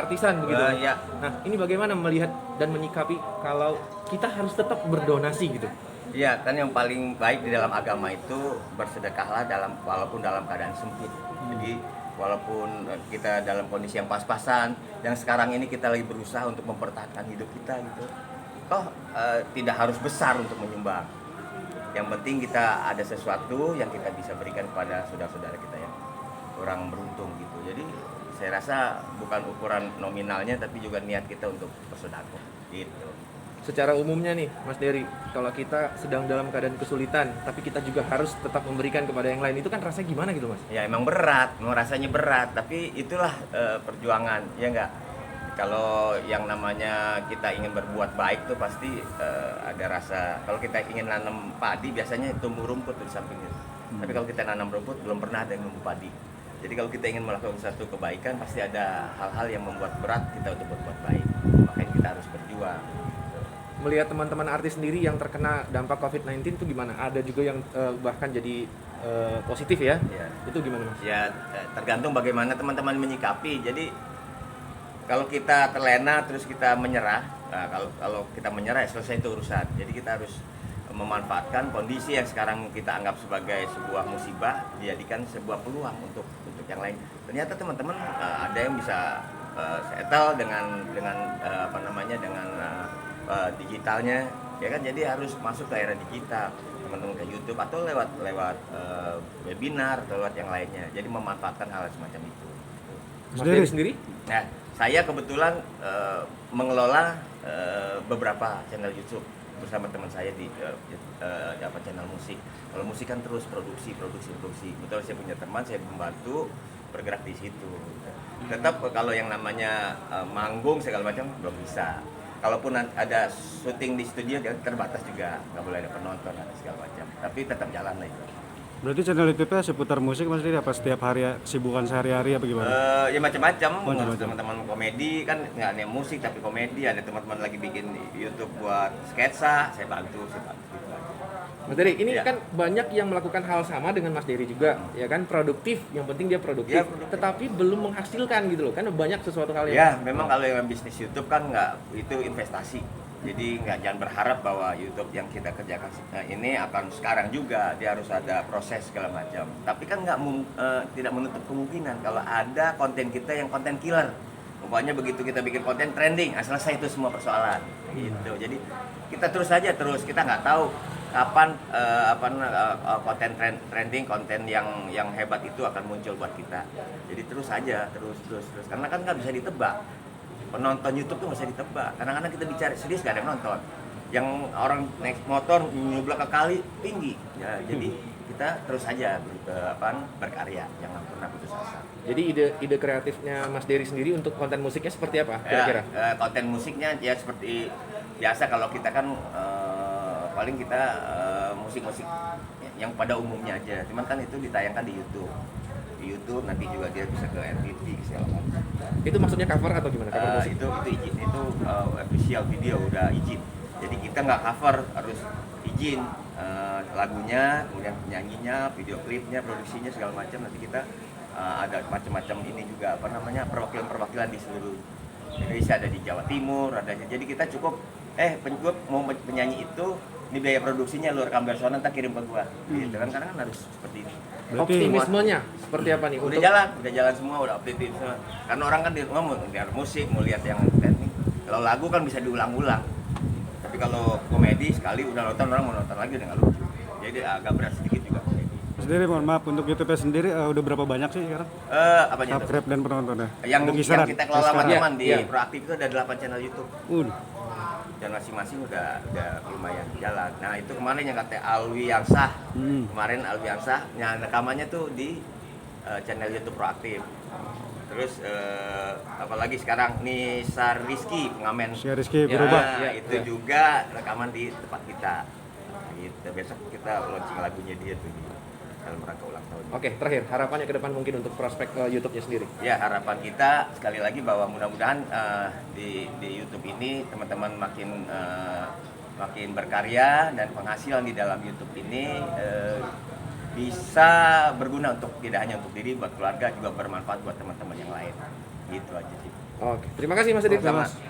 keartisan begitu. Ya. Nah, ini bagaimana melihat dan menyikapi kalau kita harus tetap berdonasi gitu? Iya, kan yang paling baik di dalam agama itu bersedekahlah walaupun dalam keadaan sempit. Jadi walaupun kita dalam kondisi yang pas-pasan, yang sekarang ini kita lagi berusaha untuk mempertahankan hidup kita gitu. Tidak harus besar untuk menyumbang. Yang penting kita ada sesuatu yang kita bisa berikan kepada saudara-saudara kita yang kurang beruntung gitu. Jadi saya rasa bukan ukuran nominalnya tapi juga niat kita untuk bersedekah gitu. Secara umumnya nih, Mas Dery, kalau kita sedang dalam keadaan kesulitan, tapi kita juga harus tetap memberikan kepada yang lain, itu kan rasanya gimana gitu, Mas? Ya emang berat, memang rasanya berat, tapi itulah perjuangan, ya enggak? Kalau yang namanya kita ingin berbuat baik tuh pasti ada rasa. Kalau kita ingin nanam padi, biasanya tumbuh rumput di sampingnya. Tapi kalau kita nanam rumput, belum pernah ada yang tumbuh padi. Jadi kalau kita ingin melakukan satu kebaikan, pasti ada hal-hal yang membuat berat kita untuk berbuat baik. Makanya kita harus berjuang. Melihat teman-teman artis sendiri yang terkena dampak COVID-19 itu gimana? Ada juga yang bahkan jadi positif ya? Ya. Itu gimana, Mas? Ya tergantung bagaimana teman-teman menyikapi. Jadi kalau kita terlena terus kita menyerah, nah, kalau kita menyerah ya selesai itu urusan. Jadi kita harus memanfaatkan kondisi yang sekarang kita anggap sebagai sebuah musibah, dijadikan sebuah peluang untuk yang lain. Ternyata teman-teman ada yang bisa settle dengan digitalnya, ya kan. Jadi harus masuk ke era digital, teman-teman ke YouTube atau lewat webinar atau lewat yang lainnya. Jadi memanfaatkan hal semacam itu. Mas Dery sendiri? Nah, saya kebetulan mengelola beberapa channel YouTube bersama teman saya di channel musik. Kalau musik kan terus produksi. Betul, saya punya teman, saya membantu bergerak di situ. Tetap kalau yang namanya manggung segala macam belum bisa. Kalaupun ada syuting di studio terbatas juga, nggak boleh ada penonton ada segala macam. Tapi tetap jalan lah itu. Berarti channel YouTube-nya seputar musik Mas Dery, apa setiap hari sibukan sehari-hari apa gimana? Ya macam-macam. Teman-teman komedi kan nggak hanya musik tapi komedi. Ada teman-teman lagi bikin YouTube buat sketsa, saya bantu. Mas Dery, ini Ya. kan banyak yang melakukan hal sama dengan Mas Dery juga, ya kan, produktif, yang penting dia produktif, Ya, produktif. tetapi belum menghasilkan gitu loh, kan banyak sesuatu hal yang... Ya, memang kalau yang bisnis YouTube kan itu investasi. Jadi jangan berharap bahwa YouTube yang kita kerjakan ini akan sekarang juga, dia harus ada proses segala macam. Tapi kan tidak menutup kemungkinan kalau ada konten kita yang konten killer. Pokoknya begitu kita bikin konten trending, selesai itu semua persoalan. Gitu. Jadi kita kita nggak tahu kapan konten trending, konten yang hebat itu akan muncul buat kita. Jadi terus karena kan nggak bisa ditebak. Penonton YouTube tuh nggak bisa ditebak. Kadang-kadang kita bicara serius gak ada yang nonton. Yang orang naik motor nyeblak ke kali tinggi. Ya, jadi kita terus saja berkarya, jangan pernah putus asa. Jadi ide kreatifnya Mas Dery sendiri untuk konten musiknya seperti apa kira-kira? Konten musiknya ya seperti biasa. Kalau kita kan paling kita musik-musik yang pada umumnya aja. Cuman kan itu ditayangkan di YouTube. Di YouTube nanti juga dia bisa ke MTV segala macam. Itu maksudnya cover atau gimana? Cover musik? Itu izin, itu official video udah izin. Jadi kita nggak cover, harus izin lagunya, kemudian penyanyinya, video klipnya, produksinya segala macam. Nanti kita ada macam-macam ini juga perwakilan di seluruh Indonesia, ada di Jawa Timur, jadi kita cukup mau penyanyi itu ini biaya produksinya lu rekam versi nanti kirim ke gua. Gitu kan, karena kan harus seperti ini. Berarti Optimismenya seperti apa nih? Udah jalan semua, udah update semua. Karena orang kan di rumah mau lihat musik, mau lihat yang teknik. Kalau lagu kan bisa diulang-ulang. Tapi kalau komedi sekali udah nonton, orang mau nonton lagi udah nggak lucu. Jadi agak berat sedikit juga komedi. Mas Dery, mohon maaf, untuk YouTube sendiri udah berapa banyak sih sekarang? Apanya itu? Subscribe dan penontonnya? Yang kita kelola sama Iya, teman di iya. Proaktif itu ada 8 channel YouTube. Dan masing-masing udah lumayan jalan. Nah itu kemarin yang kata Alwi Yansah, yang rekamannya tuh di channel YouTube Proaktif. Terus apalagi sekarang Nisa Rizky pengamen. Rizky berubah. Itu juga rekaman di tempat kita. Gitu. Besok kita launching lagunya dia tuh dalam rangka ulang tahun. Oke, terakhir harapannya ke depan mungkin untuk prospek YouTube-nya sendiri. Ya, harapan kita sekali lagi bahwa mudah-mudahan di YouTube ini teman-teman makin berkarya dan penghasilan di dalam YouTube ini bisa berguna untuk tidak hanya untuk diri, buat keluarga, juga bermanfaat buat teman-teman yang lain. Gitu aja sih. Oke, terima kasih Mas Deddy. Sama-sama. Mas.